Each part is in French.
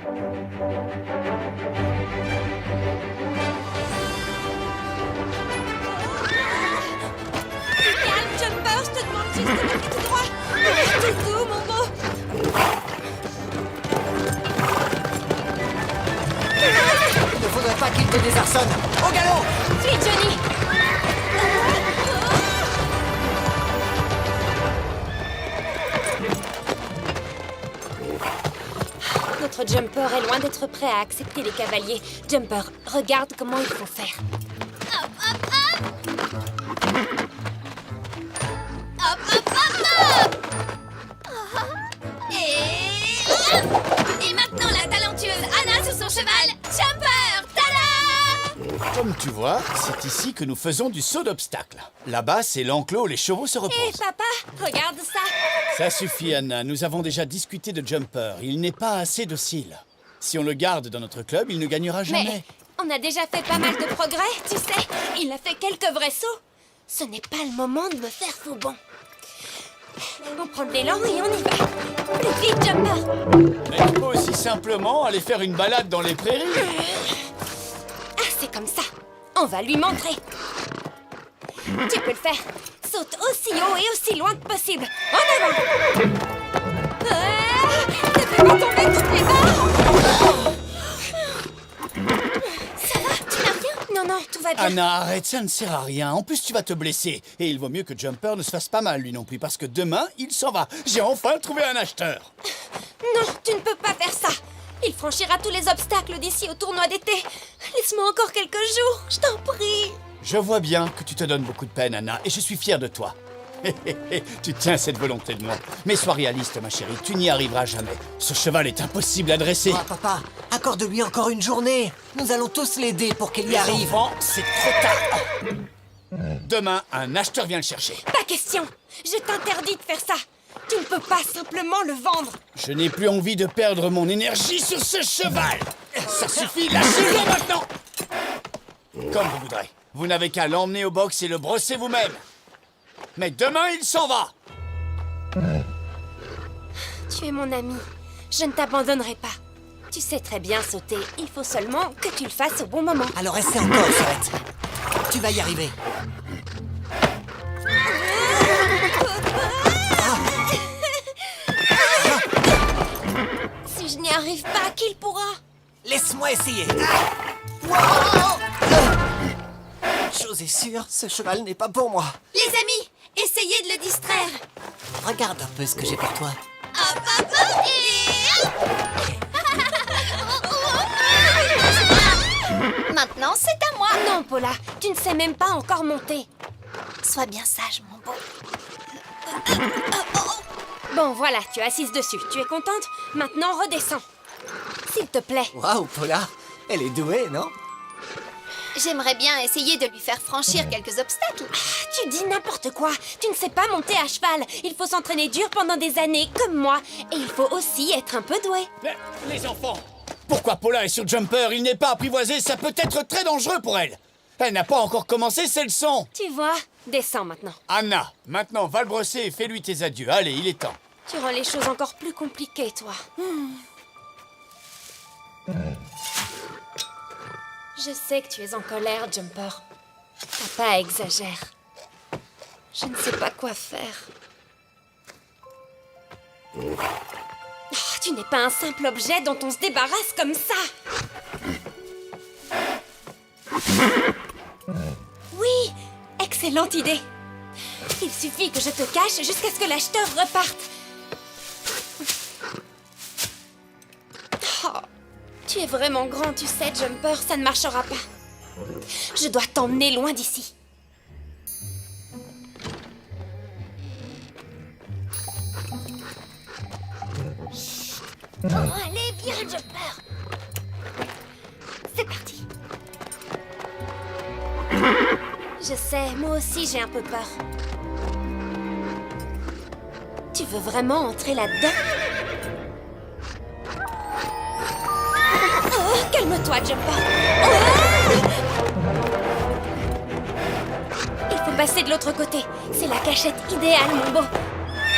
Calme, Jumper, je te demande juste de marquer tout droit. Tout doux, mon beau. Il ne faudrait pas qu'il te désarçonne. Au galop! Vite, Johnny. Notre Jumper est loin d'être prêt à accepter les cavaliers. Jumper, regarde comment il faut faire. Hop, hop, hop! Hop, hop, hop, hop! Et maintenant la talentueuse Anna sur son cheval, Jumper! Tada! Comme tu vois, c'est ici que nous faisons du saut d'obstacle. Là-bas, c'est l'enclos où les chevaux se Hé, reposent. papa, regarde ça. Ça suffit, Anna. Nous avons déjà discuté de Jumper. Il n'est pas assez docile. Si on le garde dans notre club, il ne gagnera jamais. Mais on a déjà fait pas mal de progrès, tu sais. Il a fait quelques vrais sauts. Ce n'est pas le moment de me faire faux bon. On prend de l'élan et on y va. Plus vite, Jumper. Mais il peut aussi simplement aller faire une balade dans les prairies. Ah, c'est comme ça. On va lui montrer. Tu peux le faire. Saute aussi haut et aussi loin que possible. En avant. Ne fais pas tomber toutes les barres. Ça va? Tu n'as rien? Non, non, tout va bien. Anna, arrête, ça ne sert à rien. En plus, tu vas te blesser. Et il vaut mieux que Jumper ne se fasse pas mal, lui non plus, parce que demain, il s'en va. J'ai enfin trouvé un acheteur. Non, tu ne peux pas faire ça. Il franchira tous les obstacles d'ici au tournoi d'été. Laisse-moi encore quelques jours, je t'en prie. Je vois bien que tu te donnes beaucoup de peine, Anna, et je suis fier de toi. Tu tiens cette volonté de moi. Mais sois réaliste, ma chérie, tu n'y arriveras jamais. Ce cheval est impossible à dresser. Ah, papa, accorde-lui encore une journée. Nous allons tous l'aider pour qu'il y arrive. Enfant, c'est trop tard. Demain, un acheteur vient le chercher. Pas question. Je t'interdis de faire ça. Tu ne peux pas simplement le vendre. Je n'ai plus envie de perdre mon énergie sur ce cheval. Ça suffit, lâchez-le maintenant. Comme vous voudrez. Vous n'avez qu'à l'emmener au box et le brosser vous-même. Mais demain, il s'en va. Tu es mon ami. Je ne t'abandonnerai pas. Tu sais très bien sauter. Il faut seulement que tu le fasses au bon moment. Alors essaie encore, Sorette. Tu vas y arriver. Si je n'y arrive pas, qui le pourra? Laisse-moi essayer. Chose est sûre, ce cheval n'est pas pour moi. Les amis, essayez de le distraire. Regarde un peu ce que j'ai pour toi. Hop, hop, hop, et hop. Maintenant, c'est à moi. Non, Paula, tu ne sais même pas encore monter. Sois bien sage, mon beau. Bon, voilà, tu es assise dessus. Tu es contente? Maintenant, redescends. S'il te plaît. Waouh, Paula, elle est douée, non? J'aimerais bien essayer de lui faire franchir quelques obstacles. Tu dis n'importe quoi. Tu ne sais pas monter à cheval. Il faut s'entraîner dur pendant des années, comme moi. Et il faut aussi être un peu doué. Mais, les enfants, pourquoi Paula est sur Jumper? Il n'est pas apprivoisé, ça peut être très dangereux pour elle. Elle n'a pas encore commencé ses leçons. Tu vois? Descends maintenant. Anna, maintenant, va le brosser et fais-lui tes adieux. Allez, il est temps. Tu rends les choses encore plus compliquées, toi. Je sais que tu es en colère, Jumper. Papa exagère. Je ne sais pas quoi faire. Oh, tu n'es pas un simple objet dont on se débarrasse comme ça. Oui, excellente idée. Il suffit que je te cache jusqu'à ce que l'acheteur reparte. Oh, tu es vraiment grand, tu sais, Jumper, ça ne marchera pas. Je dois t'emmener loin d'ici. Oh, allez, viens, Jumper. C'est parti. Je sais, moi aussi j'ai un peu peur. Tu veux vraiment entrer là-dedans? Oh, calme-toi, Jumper. Oh! Il faut passer de l'autre côté. C'est la cachette idéale, mon beau.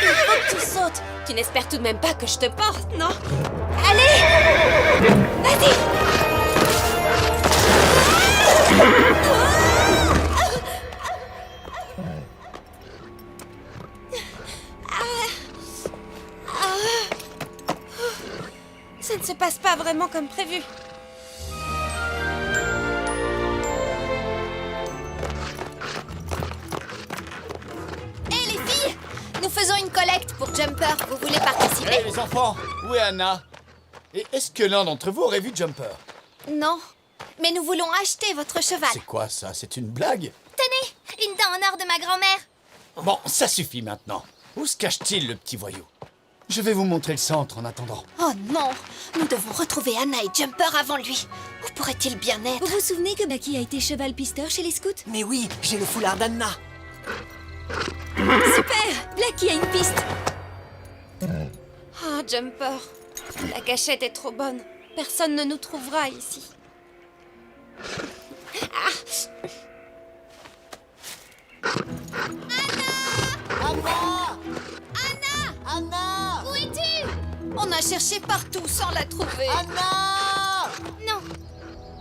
Il faut que tu sautes. Tu n'espères tout de même pas que je te porte, non? Allez! Vas-y. Ça ne se passe pas vraiment comme prévu. Hé les filles, nous faisons une collecte pour Jumper. Vous voulez participer? Hé les enfants, où est Anna? Et est-ce que l'un d'entre vous aurait vu Jumper? Non, mais nous voulons acheter votre cheval. C'est quoi ça? C'est une blague? Tenez, une dent en or de ma grand-mère. Bon, ça suffit maintenant. Où se cache-t-il, le petit voyou? Je vais vous montrer le centre en attendant. Oh non, nous devons retrouver Anna et Jumper avant lui. Où pourrait-il bien être? Vous vous souvenez que Baki a été cheval pisteur chez les scouts? Mais oui, j'ai le foulard d'Anna. Super! Blackie a une piste! Ah, Jumper. La cachette est trop bonne. Personne ne nous trouvera ici. Anna! Où es-tu? On a cherché partout sans la trouver. Anna! Non,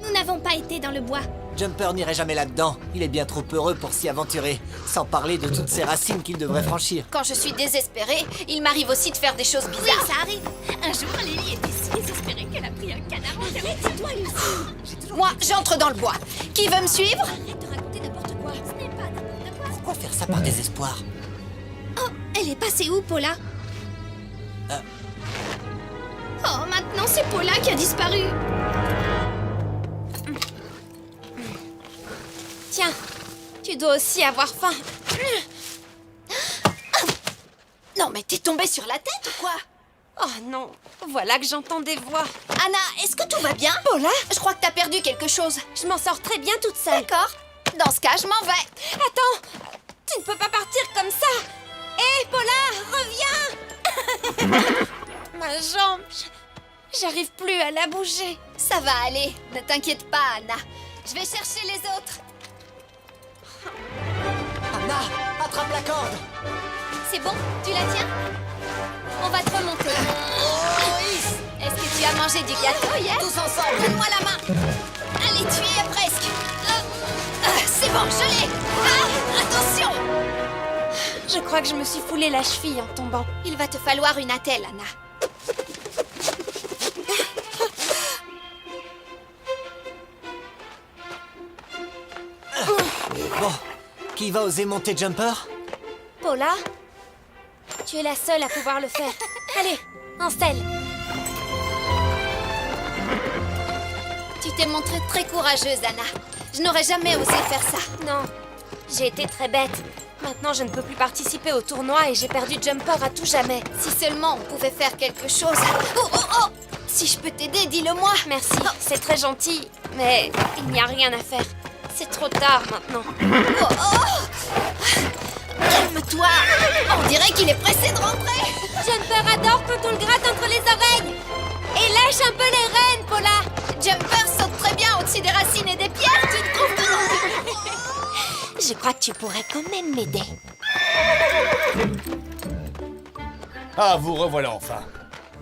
nous n'avons pas été dans le bois. Jumper n'irait jamais là-dedans. Il est bien trop heureux pour s'y aventurer. Sans parler de toutes ces racines qu'il devrait franchir. Quand je suis désespérée, il m'arrive aussi de faire des choses bizarres. Oui, ça arrive. Un jour, Lily était si désespérée qu'elle a pris un canard en carré. C'est toi, Lucie. Moi, j'entre dans le bois. Qui veut me suivre? Arrête de raconter n'importe quoi! Ce n'est pas n'importe quoi. Pourquoi faire ça par désespoir? Oh, elle est passée où, Paula? Oh, maintenant, c'est Paula qui a disparu. Tiens, tu dois aussi avoir faim. Non, mais t'es tombée sur la tête ou quoi? Oh non, voilà que j'entends des voix. Anna, est-ce que tout va bien? Paula, Je crois que t'as perdu quelque chose. je m'en sors très bien toute seule. D'accord. Dans ce cas, je m'en vais. Attends, tu ne peux pas partir comme ça. Hé, Paula, reviens. Ma jambe, j'arrive plus à la bouger. Ça va aller. Ne t'inquiète pas, Anna. Je vais chercher les autres. Anna, attrape la corde! C'est bon? Tu la tiens? On va te remonter. Est-ce que tu as mangé du gâteau hier? Tous ensemble! Donne-moi la main. Allez, tu y es presque. C'est bon, je l'ai. Attention! Je crois que je me suis foulé la cheville en tombant. Il va te falloir une attelle, Anna. Bon, qui va oser monter Jumper? Paula, tu es la seule à pouvoir le faire. Allez, en selle. Tu t'es montrée très courageuse, Anna. Je n'aurais jamais osé faire ça. Non, j'ai été très bête. Maintenant, je ne peux plus participer au tournoi et j'ai perdu Jumper à tout jamais. Si seulement on pouvait faire quelque chose. Oh, oh, oh! Si je peux t'aider, dis-le-moi. Merci, c'est très gentil, mais il n'y a rien à faire. C'est trop tard maintenant. Oh, oh! Calme-toi. On dirait qu'il est pressé de rentrer. Jumper adore quand on le gratte entre les oreilles. Et lâche un peu les rênes, Paula. Jumper saute très bien au-dessus des racines et des pierres, tu ne trouves pas? Je crois que tu pourrais quand même m'aider. Ah, vous revoilà enfin.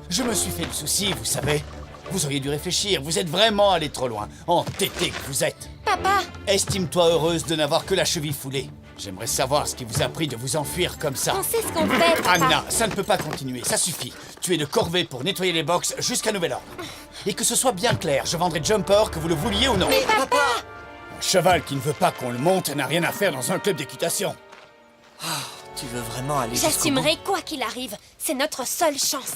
Je me suis fait le souci, vous savez. Vous auriez dû réfléchir, vous êtes vraiment allé trop loin. Entêté que vous êtes. Papa, Estime-toi heureuse de n'avoir que la cheville foulée. J'aimerais savoir ce qui vous a pris de vous enfuir comme ça. on sait ce qu'on fait, papa. Anna, ça ne peut pas continuer, ça suffit. Tu es de corvée pour nettoyer les box jusqu'à nouvel ordre. Et que ce soit bien clair, je vendrai Jumper que vous le vouliez ou non. Mais papa! Un cheval qui ne veut pas qu'on le monte n'a rien à faire dans un club d'équitation. Tu veux vraiment aller jusqu'au bout? J'assumerai quoi qu'il arrive. C'est notre seule chance.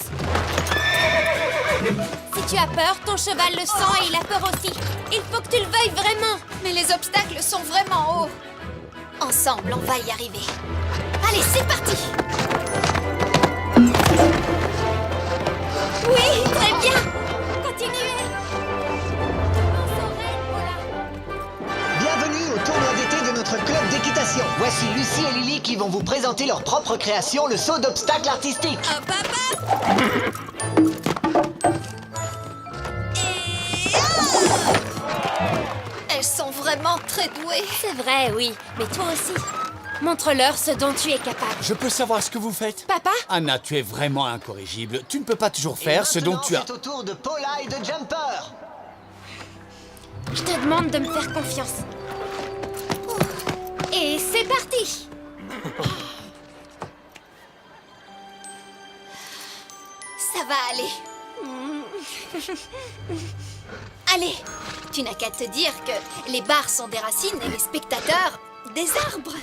Si tu as peur, ton cheval le sent et il a peur aussi. Il faut que tu le veuilles vraiment. Mais les obstacles sont vraiment hauts. Ensemble, on va y arriver. Allez, c'est parti. Oui, très bien. Continuez. On s'arrête, Paula. Bienvenue au tournoi d'été de notre club d'équitation. Voici Lucie et Lily qui vont vous présenter leur propre création, le saut d'obstacle artistique. Elles sont vraiment très douées. C'est vrai, oui. Mais toi aussi. Montre-leur ce dont tu es capable. Je peux savoir ce que vous faites? Papa? Anna, tu es vraiment incorrigible. Tu ne peux pas toujours Et faire ce dont tu as... maintenant, c'est au tour de Paula et de Jumper. Je te demande de me faire confiance. Et c'est parti! Ça va aller. Allez, tu n'as qu'à te dire que les barres sont des racines et les spectateurs des arbres.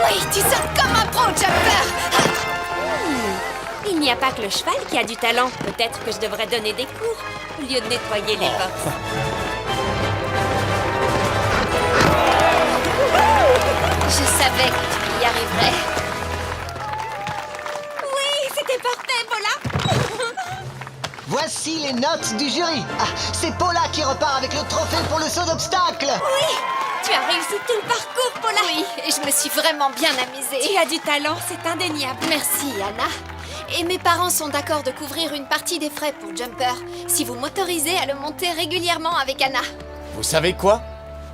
Oui, tu sautes comme un pro, Jumper. Il n'y a pas que le cheval qui a du talent. Peut-être que je devrais donner des cours au lieu de nettoyer les box. Je savais que tu y arriverais. Oui, c'était parfait, Paula! Voici les notes du jury. Ah, c'est Paula qui repart avec le trophée pour le saut d'obstacle. Oui! Tu as réussi tout le parcours, Paula! Oui, et je me suis vraiment bien amusée. Tu as du talent, c'est indéniable. Merci, Anna. Et mes parents sont d'accord de couvrir une partie des frais pour Jumper, si vous m'autorisez à le monter régulièrement avec Anna. Vous savez quoi?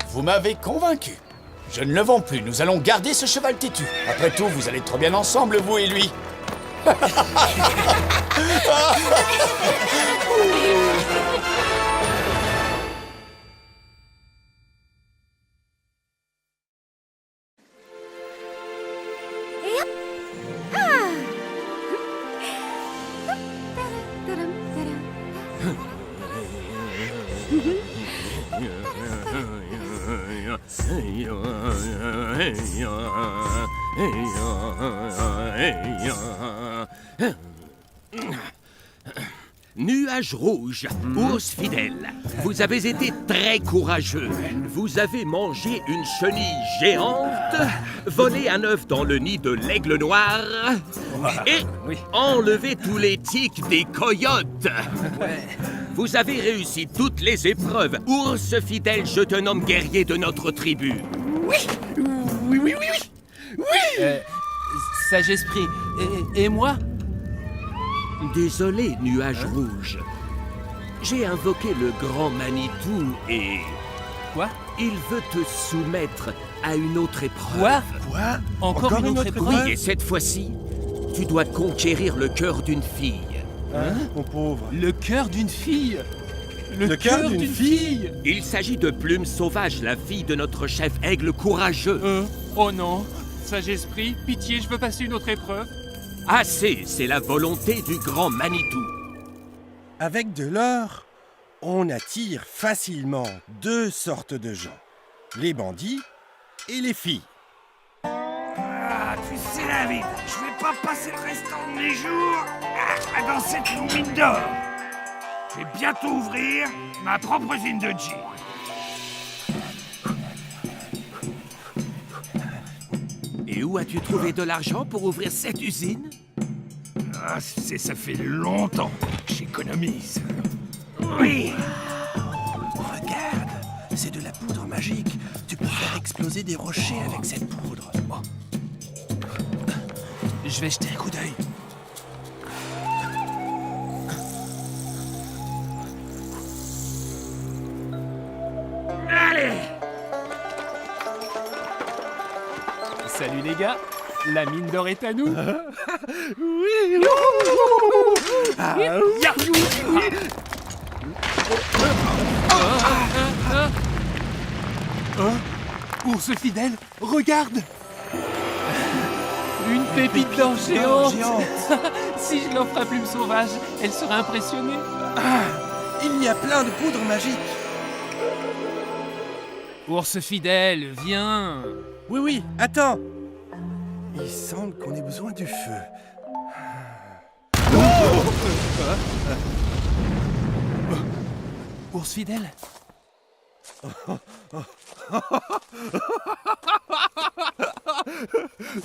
Vous m'avez convaincu. Je ne le vends plus, nous allons garder ce cheval têtu. Après tout, vous allez trop bien ensemble, vous et lui. Nuage rouge, ours fidèle, vous avez été très courageux. Vous avez mangé une chenille géante, volé un œuf dans le nid de l'aigle noir et enlevé tous les tiques des coyotes. Vous avez réussi toutes les épreuves. Ours fidèle, je te nomme guerrier de notre tribu. Oui. Sage esprit. Et moi? Désolé, nuage rouge. J'ai invoqué le grand Manitou et... Quoi? Il veut te soumettre à une autre épreuve. Quoi? Encore une autre épreuve? Oui, et cette fois-ci, tu dois conquérir le cœur d'une fille. Hein? Mon pauvre. Le cœur d'une fille? Le cœur d'une fille? Il s'agit de Plume Sauvage, la fille de notre chef aigle courageux. Oh non. Sage esprit, pitié, je veux passer une autre épreuve. Assez, c'est la volonté du grand Manitou. Avec de l'or, on attire facilement deux sortes de gens. Les bandits et les filles. Ah, tu sais, David, je vais pas passer le restant de mes jours dans cette mine d'or. Je vais bientôt ouvrir ma propre usine de gin. Et où as-tu trouvé de l'argent pour ouvrir cette usine? Ah, ça fait longtemps que j'économise. Oui. Regarde, c'est de la poudre magique. Tu peux faire exploser des rochers avec cette poudre. Je vais jeter un coup d'œil. Allez. Salut les gars, la mine d'or est à nous. Ours fidèle, regarde! Une pépite d'or géante! Si je l'offre à Plume Sauvage, elle sera impressionnée. Il y a plein de poudre magique. Ours fidèle, viens! Oui, attends. Il semble qu'on ait besoin du feu. Ours fidèle?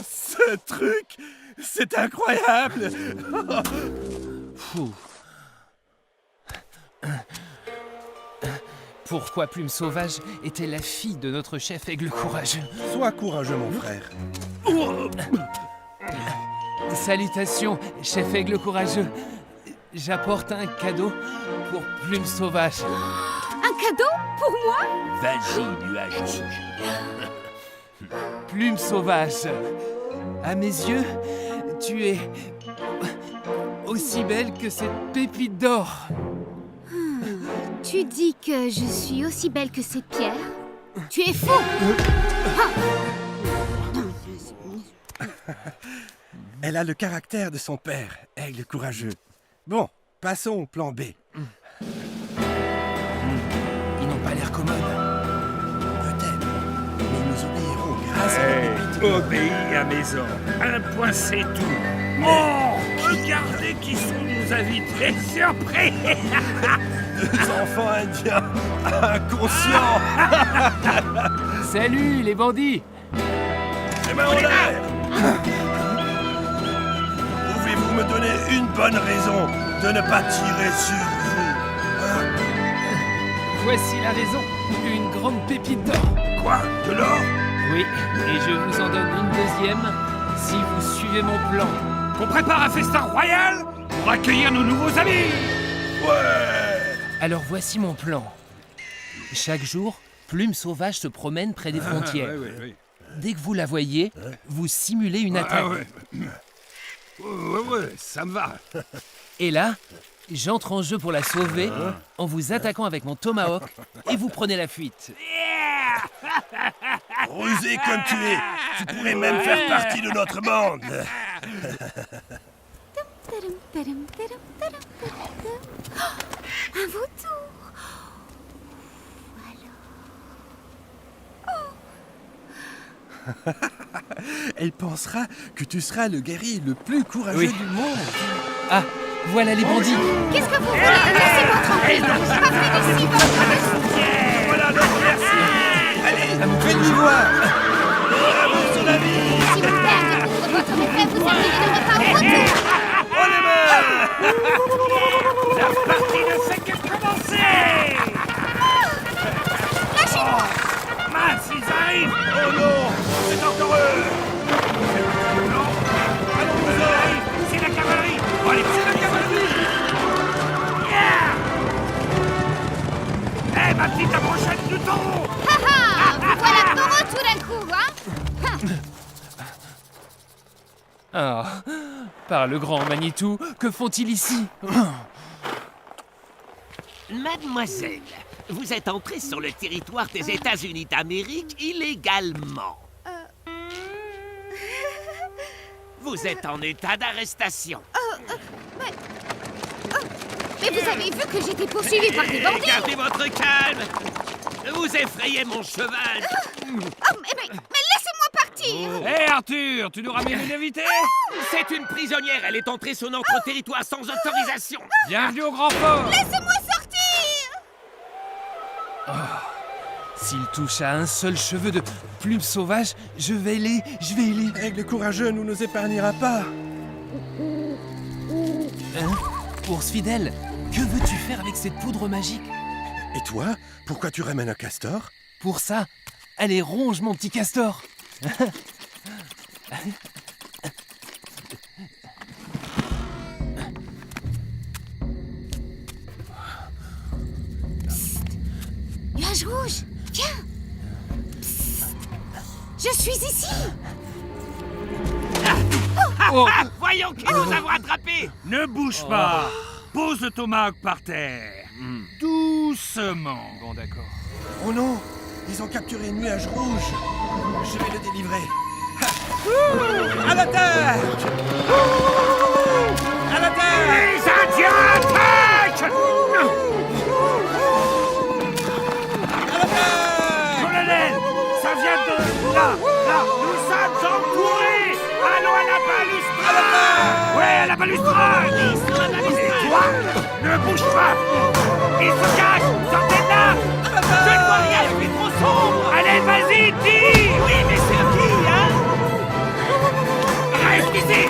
Ce truc, c'est incroyable. Pourquoi Plume Sauvage était la fille de notre chef aigle courageux? Sois courageux, mon frère. Salutations, chef aigle courageux. J'apporte un cadeau pour Plume Sauvage. cadeau pour moi? Vas-y, nuage rouge. Plume sauvage. À mes yeux, tu es aussi belle que cette pépite d'or. Tu dis que je suis aussi belle que cette pierre? Tu es fou! Elle a le caractère de son père, Aigle courageux. Bon, passons au plan B. Ils n'ont pas l'air commodes. Peut-être, mais nous obéirons grâce à la pépite. Obéis à mes ordres. Un point, c'est tout. Oh, regardez qui sont nos invités surpris. Deux enfants indiens inconscients. Salut les bandits. Les mains en l'air. Pouvez-vous me donner une bonne raison de ne pas tirer sur vous? Voici la raison. Une grande pépite d'or. Quoi? De l'or? Oui, et je vous en donne une deuxième si vous suivez mon plan. On prépare un festin royal pour accueillir nos nouveaux amis. Alors voici mon plan. Chaque jour, Plume Sauvage se promène près des frontières. Dès que vous la voyez, vous simulez une attaque. Ouais, ça me va. Et là, j'entre en jeu pour la sauver en vous attaquant avec mon tomahawk et vous prenez la fuite. Rusé comme tu es, tu pourrais même faire partie de notre bande. Un vautour! Elle pensera que tu seras le guerrier le plus courageux du monde. Ah, voilà les bandits. Qu'est-ce que vous voulez? Laissez-moi tranquille! Partez d'ici, Voilà, donc merci. Allez, faites-nous voir. Si mon père découvre votre effet, vous arriverez pas au retour! La partie ne fait que commencer. Lâchez-moi! Mince, ils arrivent. Oh non, c'est encore eux. Non, allons-y. C'est la cavalerie. Oh, allez, c'est la cavalerie. Yeah. Ma petite approchette du taureau. Haha! Vous voilà taureau tout d'un coup, hein? Ah, par le grand Manitou, que font-ils ici? Mademoiselle, vous êtes entrée sur le territoire des États-Unis d'Amérique illégalement. Vous êtes en état d'arrestation. Mais vous avez vu que j'étais poursuivie par des bandits? Gardez votre calme. Vous effrayez mon cheval. Oh, mais laissez-moi partir! Hé Arthur, tu nous ramènes une invitée? C'est une prisonnière. Elle est entrée sur notre territoire sans autorisation. Bienvenue au Grand Fort. Laissez-moi sortir! S'il touche à un seul cheveu de Plume Sauvage, je vais les... Aigle courageux nous épargnera pas. Hein? Ours fidèle, que veux-tu faire avec cette poudre magique? Et toi, pourquoi tu ramènes un castor? Pour ça, allez, ronge mon petit castor. Nuage rouge, viens! Psst. Je suis ici! Voyons qui nous avons attrapés. Ne bouge pas. Pose le tomahawk par terre. Doucement. Bon, d'accord. Oh non, ils ont capturé Nuage rouge. Je vais le délivrer. À l'attaque! À l'attaque! Les Indiens attaquent! Colonel, ça vient de là, là. Nous sommes entourés. Allons à la balustrade. Ouais, à la balustrade. Et toi, ne bouge pas. Ils se cachent. Sortez de là. Je ne vois rien, il fait trop sombre. Allez, vas-y, dis. Oui, mais c'est qui, hein? Reste ici.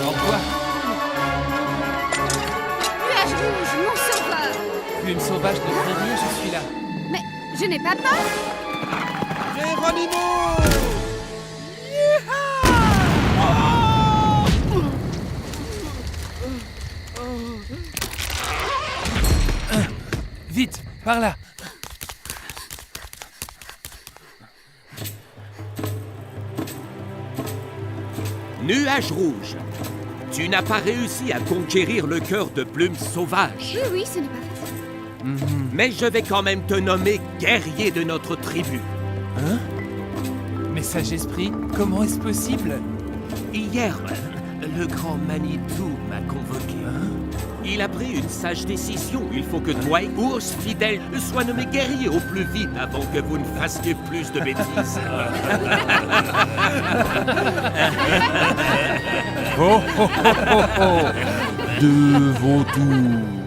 En quoi? Nuage rouge, mon sauveur! Plume Sauvage ne craint rien, je suis là. Mais je n'ai pas peur! Géronimo! Vite, par là. Nuage rouge. Tu n'as pas réussi à conquérir le cœur de Plume Sauvage. Oui, oui, ce n'est pas facile. Mais je vais quand même te nommer guerrier de notre tribu. Hein? Message esprit, comment est-ce possible? Hier, le grand Manitou m'a convoqué. Il a pris une sage décision. Il faut que toi, ours fidèle, sois nommé guerrier au plus vite avant que vous ne fassiez plus de bêtises. Oh, oh, oh, oh, oh. Devant tout.